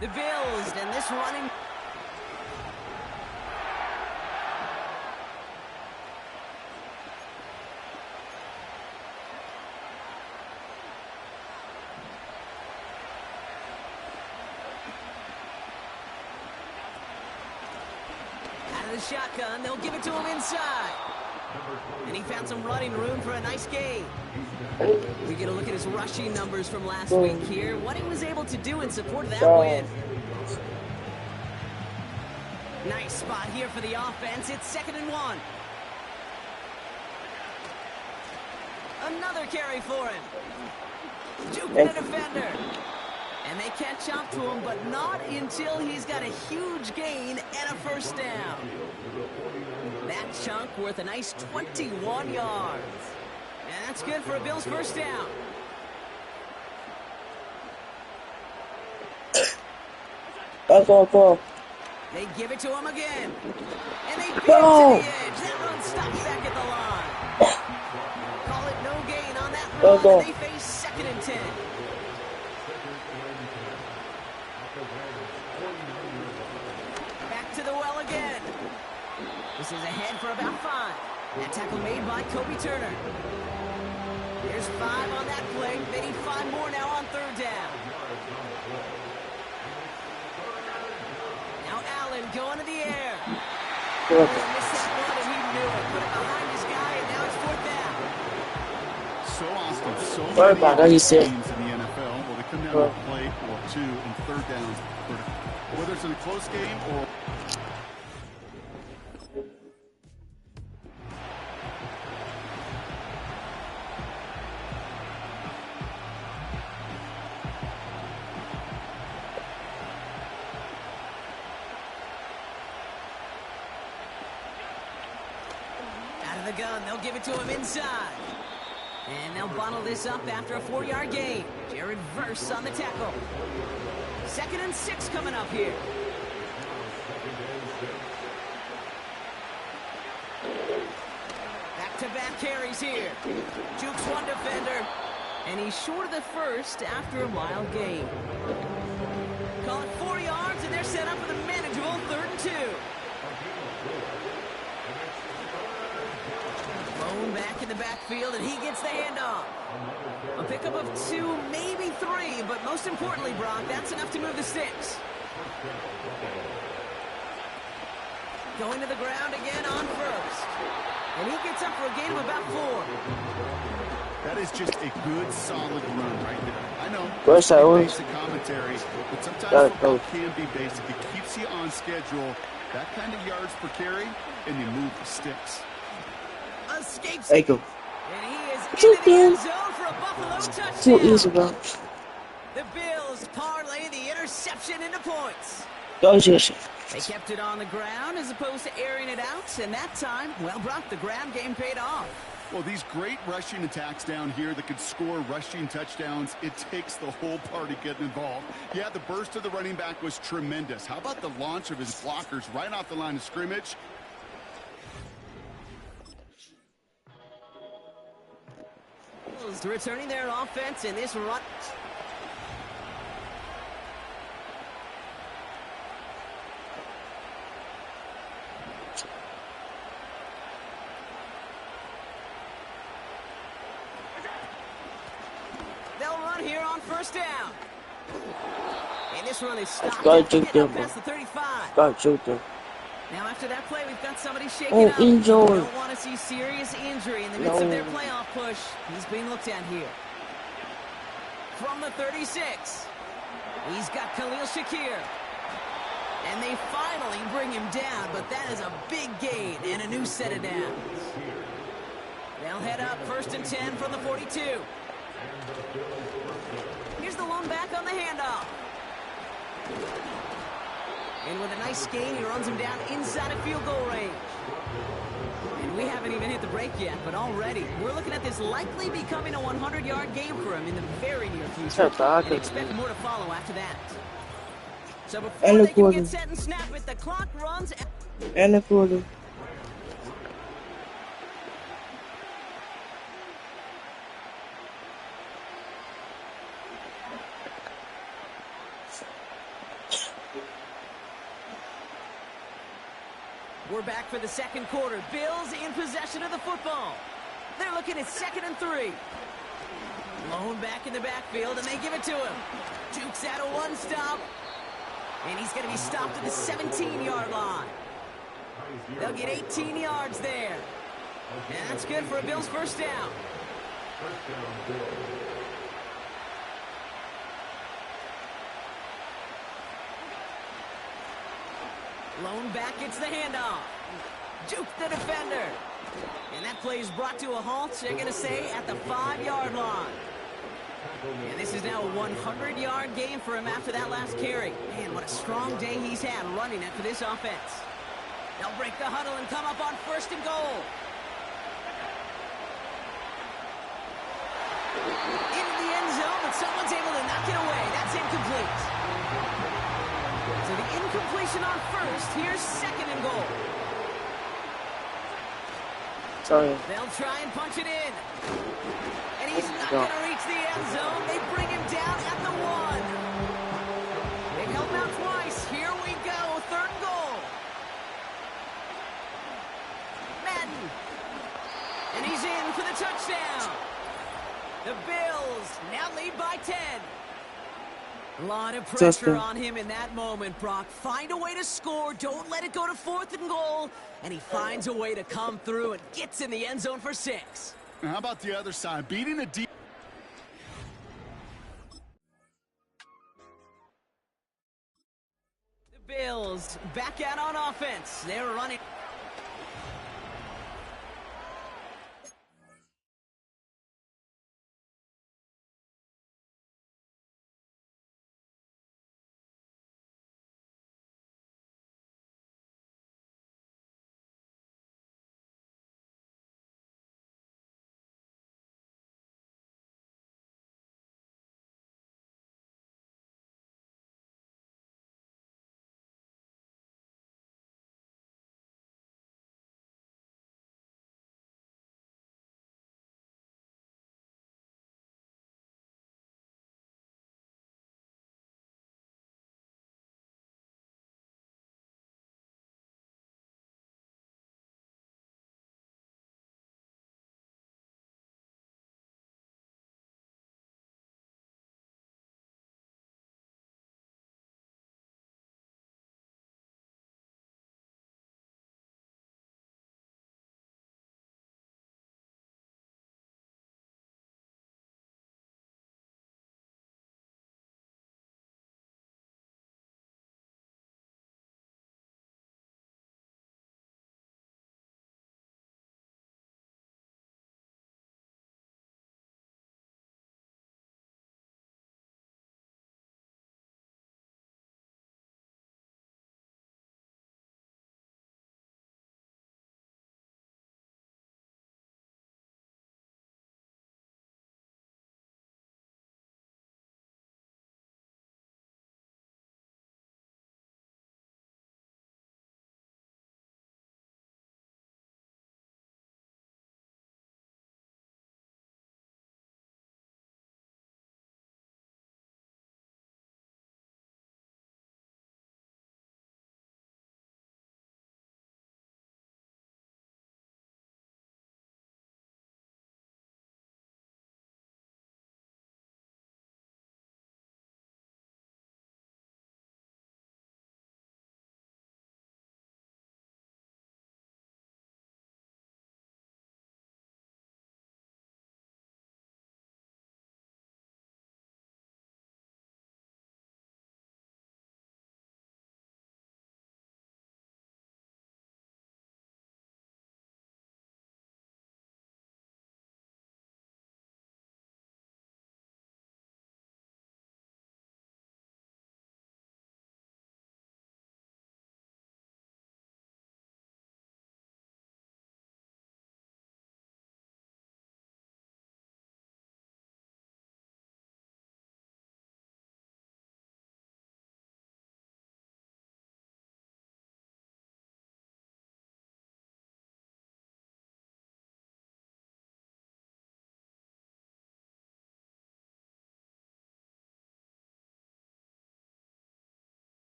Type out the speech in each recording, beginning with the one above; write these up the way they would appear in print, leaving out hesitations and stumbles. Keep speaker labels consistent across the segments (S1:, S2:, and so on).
S1: The Bills, and this running... Out of the shotgun, they'll give it to him inside. And he found some running room for a nice gain. We get a look at his rushing numbers from last week here. What he was able to do in support of that win. Nice spot here for the offense. It's 2nd and 1. Another carry for him. Juking the defender. And they catch up to him, but not until he's got a huge gain and a first down. That chunk worth a nice 21 yards. And that's good for a Bills first down.
S2: Go.
S1: They give it to him again. And they beat him to the edge. That run stops back at the line. Call it no gain on that run, and they face 2nd and 10. Back to the well again. This is ahead for about 5. That tackle made by Kobe Turner. There's 5 on that play. They need 5 more now on 3rd down. Now Allen going to the air. He missed that one and he knew it. Put it behind his guy and now it's 4th down.
S3: So Austin, so many teams in the NFL, well, they come down to a play or 2 and 3rd downs. Whether it's in a close game or...
S1: The gun, they'll give it to him inside. And they'll bottle this up after a 4-yard gain. Jared Verse on the tackle. 2nd and 6 coming up here. Back-to-back carries here. Jukes one defender. And he's short of the first after a wild gain. Call it 4 yards, and they're set up for the manageable 3rd and 2. Back in the backfield, and he gets the handoff. A pickup of 2, maybe 3, but most importantly, Brock, that's enough to move the sticks. Going to the ground again on first. And he gets up for a gain of about 4.
S3: That is just a good, solid run right there. I know, basic commentary, but sometimes football can be basic. It keeps you on schedule. That kind of yards per carry, and you move the sticks.
S1: Escapes.
S2: There you go.
S1: And he is in the end zone for a Buffalo touchdown.
S2: Too easy, bro.
S1: The Bills parlay the interception into points.
S2: Go, Jason.
S1: They kept it on the ground as opposed to airing it out, and that time, well, Brock, the ground game paid off.
S3: Well, these great rushing attacks down here that could score rushing touchdowns, it takes the whole party getting involved. Yeah, the burst of the running back was tremendous. How about the launch of his blockers right off the line of scrimmage?
S1: Returning their offense in this run. They'll run here on 1st down. And this run is stopped. Past the 35.
S2: Got them.
S1: Now after that play, we've got somebody shaking up.
S2: Enjoy.
S1: We don't want to see serious injury in the midst of their playoff push. He's being looked at here. From the 36, he's got Khalil Shakir. And they finally bring him down, but that is a big gain and a new set of downs. They'll head up 1st and 10 from the 42. Here's the lone back on the handoff. And with a nice gain, he runs him down inside of field goal range. And we haven't even hit the break yet, but already we're looking at this likely becoming a 100-yard game for him in the very near future. And expect more to follow after that. So before they can get set and snap it, the clock runs.
S2: And the quarter.
S1: We're back for the second quarter. Bills in possession of the football. They're looking at 2nd and 3. Lone back in the backfield, and they give it to him. Jukes out a one-stop. And he's going to be stopped at the 17-yard line. They'll get 18 yards there. And that's good for a Bills first down. Lone back gets the handoff. Juke the defender. And that play is brought to a halt, they're going to say, at the 5-yard line. And this is now a 100-yard game for him after that last carry. Man, what a strong day he's had running it for this offense. They'll break the huddle and come up on 1st and goal. Into the end zone, but someone's able to knock it away. That's incomplete. So the incompletion on 1st. Here's 2nd and goal.
S2: Sorry.
S1: They'll try and punch it in. And he's not going to reach the end zone. They bring him down at the 1. They've held him out twice. Here we go. 3rd and goal. Madden. And he's in for the touchdown. The Bills now lead by 10. A lot of pressure on him in that moment, Brock. Find a way to score. Don't let it go to 4th and goal. And he finds a way to come through and gets in the end zone for 6.
S3: Now how about the other side? Beating a deep...
S1: The Bills back out on offense. They're running...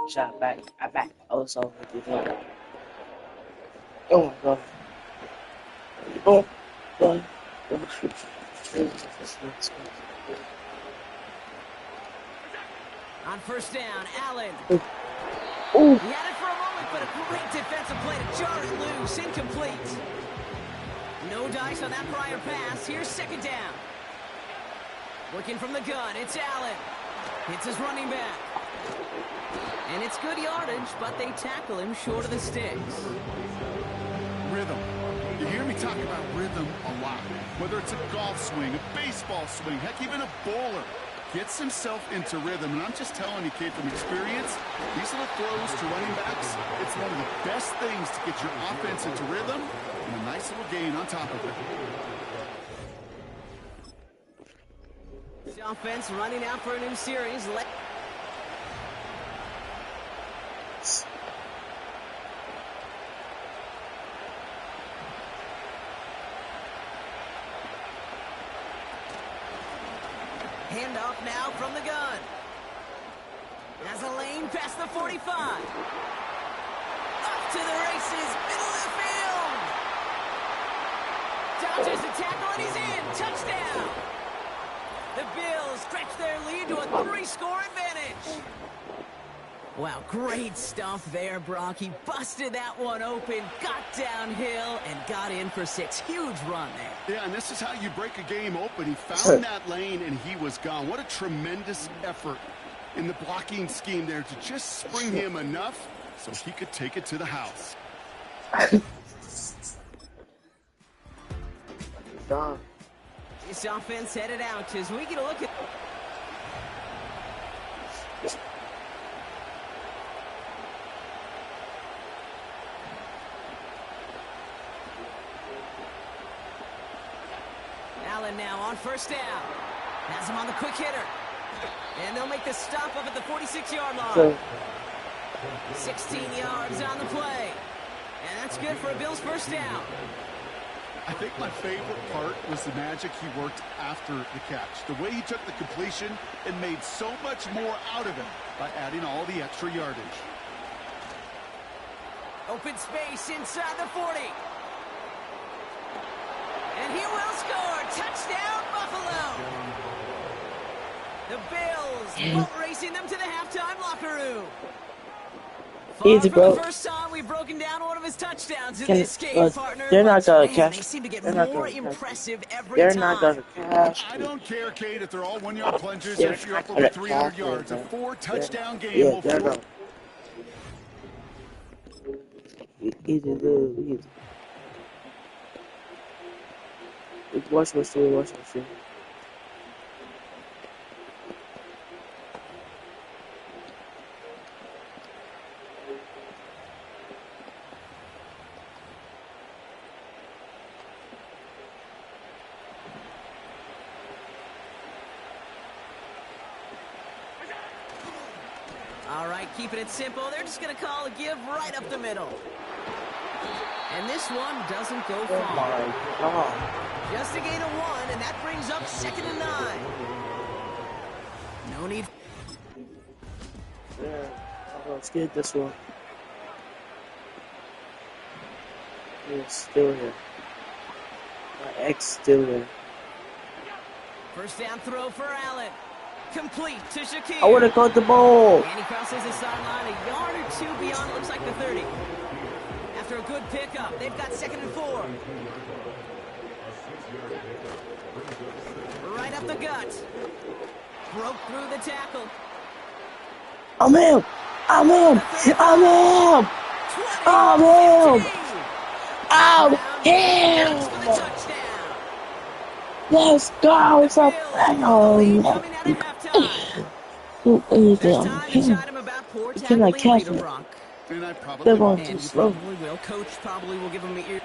S2: Shot back. I back. Oh, so with the oh my god. Oh, God.
S1: On first down, Allen.
S2: Oh.
S1: He had it for a moment, but a great defensive play to jar it loose. Incomplete. No dice on that prior pass. Here's second down. Working from the gun, it's Allen. Hits his running back. And it's good yardage, but they tackle him short of the sticks.
S3: Rhythm. You hear me talk about rhythm a lot. Whether it's a golf swing, a baseball swing, heck, even a bowler gets himself into rhythm. And I'm just telling you, kid, from experience, these little throws to running backs, it's one of the best things to get your offense into rhythm and a nice little gain on top of it.
S1: The offense running out for a new series. Handoff now from the gun. Has a lane past the 45. Up to the races, middle of the field. Dodges the tackle and he's in. Touchdown. The Bills stretch their lead to a 3-score advantage. Wow, great stuff there, Brock. He busted that one open, got downhill, and got in for 6. Huge run there.
S3: Yeah, and this is how you break a game open. He found that lane, and he was gone. What a tremendous effort in the blocking scheme there to just spring him enough so he could take it to the house.
S1: This offense headed out as we get a look at... Allen now on first down. Has him on the quick hitter. And they'll make the stop up at the 46-yard line. 16 yards on the play. And that's good for a Bills first down.
S3: I think my favorite part was the magic he worked after the catch. The way he took the completion and made so much more out of it by adding all the extra yardage.
S1: Open space inside the 40. And he will score. Touchdown, Buffalo. The Bills boat racing them to the halftime locker room.
S2: Easy, bro.
S1: For the first time, we've broken down one of his touchdowns in this game, partner.
S2: They're not gonna catch.
S1: They seem to get
S2: They're
S1: more impressive every
S2: They're
S1: time.
S2: not gonna catch.
S3: I don't care, Kate, if they're all 1-yard plunges. If you're up over 300 yards, a 4-touchdown game
S2: Yeah,
S3: will
S2: they're
S3: force.
S2: Easy. Watch my story.
S1: All right, keeping it simple. They're just going to call a give right up the middle. And this one doesn't go far.
S2: Oh my God.
S1: Just a gain of 1, and that brings up 2nd and 9. No need.
S2: Yeah, let's get this one. It's still here. My ex still here.
S1: First down throw for Allen. Complete to Shakir.
S2: I would have caught the ball.
S1: And he crosses the sideline a yard or 2 beyond, it looks like the 30. After a good pickup, they've got 2nd and 4. Right up the gut. Broke through the tackle.
S2: I'm him. I'm him. Let's go. It's a
S1: Coming out at halftime.
S2: You cannot catch me.
S3: And I probably
S2: They're going
S3: won't.
S2: too slow.
S1: Probably will. Coach probably will give him an ear.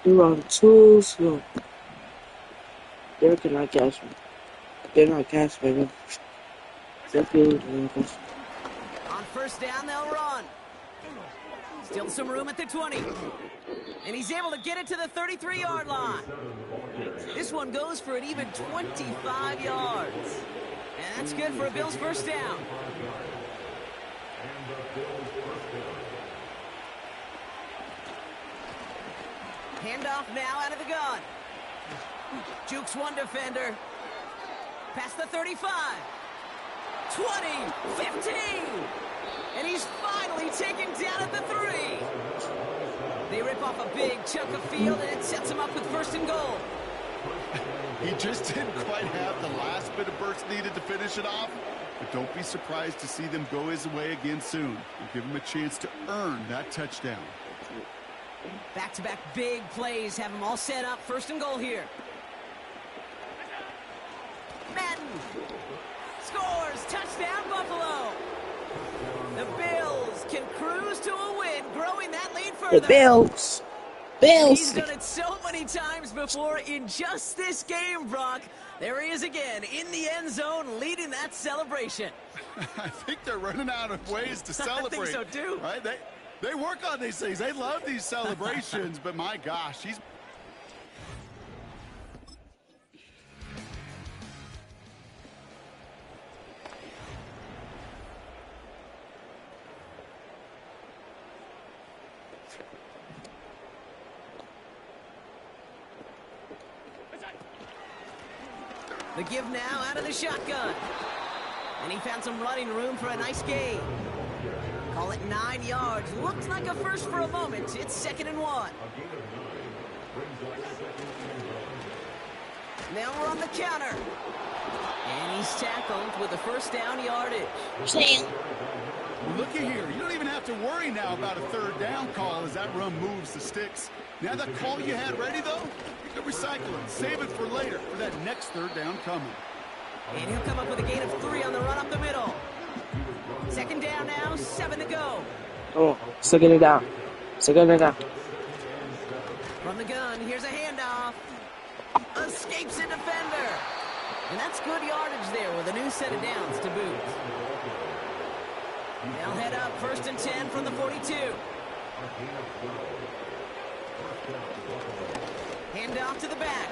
S2: You're on too slow. They cannot catch me. They're not catching me. They're good.
S1: On first down, they'll run. Still some room at the 20. And he's able to get it to the 33-yard line. This one goes for an even 25 yards. And that's good for a Bills first down. Handoff now out of the gun. Jukes one defender. Past the 35. 20, 15. And he's finally taken down at the 3. They rip off a big chunk of field, and it sets him up with first and goal.
S3: He just didn't quite have the last bit of burst needed to finish it off. But don't be surprised to see them go his way again soon. And give him a chance to earn that touchdown.
S1: Back-to-back big plays have them all set up. First and goal here. Madden scores. Touchdown, Buffalo. The Bills can cruise to a win, growing that lead further.
S2: The Bills.
S1: He's done it so many times before in just this game, Brock. There he is again in the end zone leading that celebration.
S3: I think they're running out of ways to celebrate.
S1: I think so, too.
S3: Right? They work on these things. They love these celebrations, but my gosh, he's...
S1: The give now out of the shotgun. And he found some running room for a nice gain. Call it 9 yards. Looks like a first for a moment. It's 2nd and 1. Now we're on the counter. And he's tackled with a first down yardage.
S3: Look at here. You don't even have to worry now about a third down call as that run moves the sticks. Now that call you had ready, though, you can recycle it. Save it for later for that next third down coming.
S1: And he'll come up with a gain of 3 on the run up the middle. 2nd down now, 7 to go.
S2: Oh, 2nd down. 2nd down.
S1: From the gun, here's a handoff. Escapes a defender. And that's good yardage there with a new set of downs to boot. They'll head up 1st and 10 from the 42. Handoff to the back.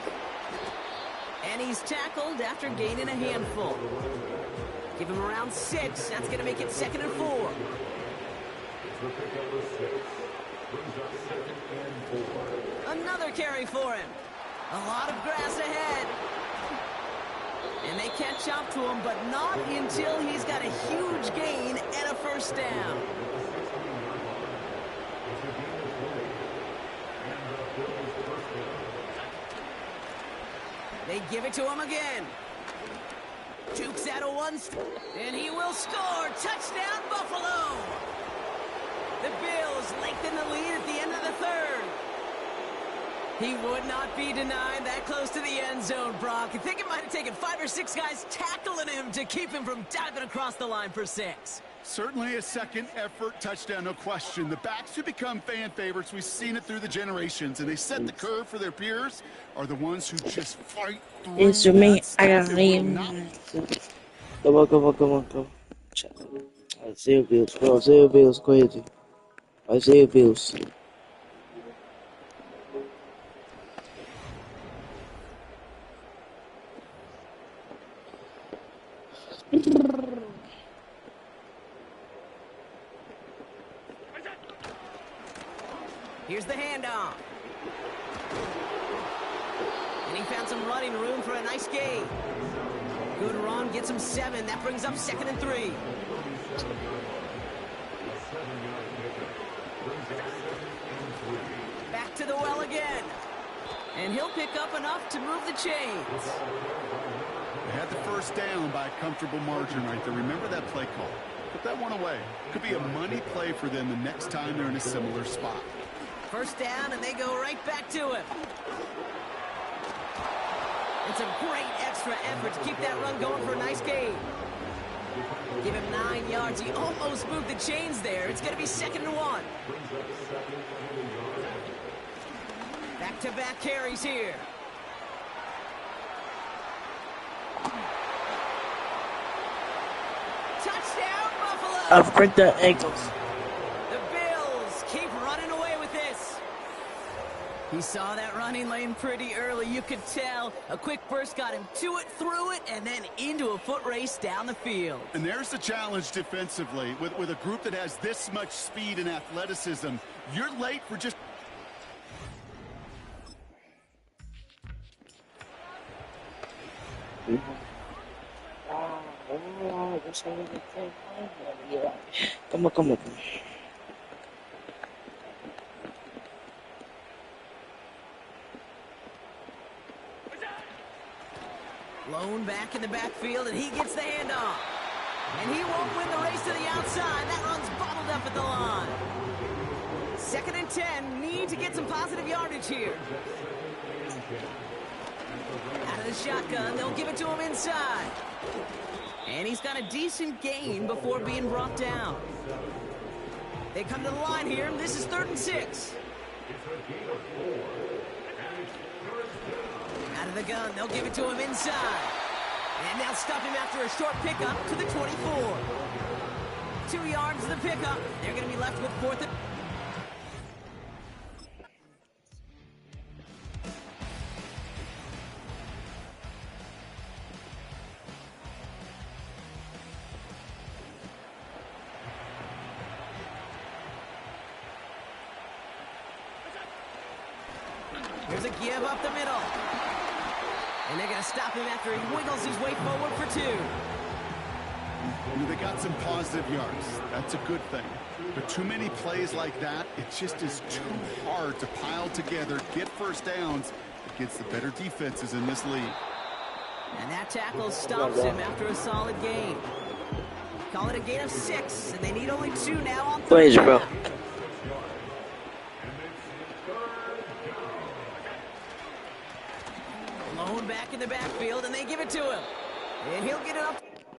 S1: And he's tackled after gaining a handful. Give him around 6. That's going to make it 2nd and 4. Another carry for him. A lot of grass ahead. And they catch up to him, but not until he's got a huge gain and a first down. They give it to him again. Jukes out of one, and he will score. Touchdown, Buffalo. The Bills lengthen the lead at the end of the 3rd. He would not be denied that close to the end zone, Brock. I think it might have taken 5 or 6 guys tackling him to keep him from diving across the line for 6.
S3: Certainly a second effort touchdown, no question. The backs who become fan favorites, we've seen it through the generations, and they set the curve for their peers, are the ones who just fight through.
S2: It's me. I got him. Come on. Isaiah Bills. Bro, Isaiah Bills crazy. Isaiah Bills.
S1: Here's the handoff. And he found some running room for a nice gain. Good run, gets him 7. That brings up 2nd and 3. Back to the well again. And he'll pick up enough to move the chains.
S3: They had the first down by a comfortable margin right there. Remember that play call. Put that one away. Could be a money play for them the next time they're in a similar spot.
S1: First down, and they go right back to him. It's a great extra effort to keep that run going for a nice gain. Give him 9 yards. He almost moved the chains there. It's going to be 2nd and 1. Back-to-back carries here. Touchdown, Buffalo!
S2: I've break the ankles.
S1: The He saw that running lane pretty early. You could tell. A quick burst got him to it, through it, and then into a foot race down the field.
S3: And there's the challenge defensively. With a group that has this much speed and athleticism, you're late for just...
S2: Come on.
S1: Lone back in the backfield, and he gets the handoff. And he won't win the race to the outside. That run's bobbled up at the line. 2nd and 10. Need to get some positive yardage here. Out of the shotgun, they'll give it to him inside. And he's got a decent gain before being brought down. They come to the line here. This is 3rd and 6. Out of the gun, they'll give it to him inside. And they'll stop him after a short pickup to the 24. 2 yards to the pickup. They're going to be left with 4th and... Here's a give up the middle. And they're going to stop him after he wiggles his way forward for 2.
S3: They got some positive yards. That's a good thing. But too many plays like that, it just is too hard to pile together, get first downs against the better defenses in this league.
S1: And that tackle stops him after a solid gain. Call it a gain of 6, and they need only 2 now on 3rd down.
S2: Bro.
S1: Lone back in the backfield, and they give it to him. And he'll get it up.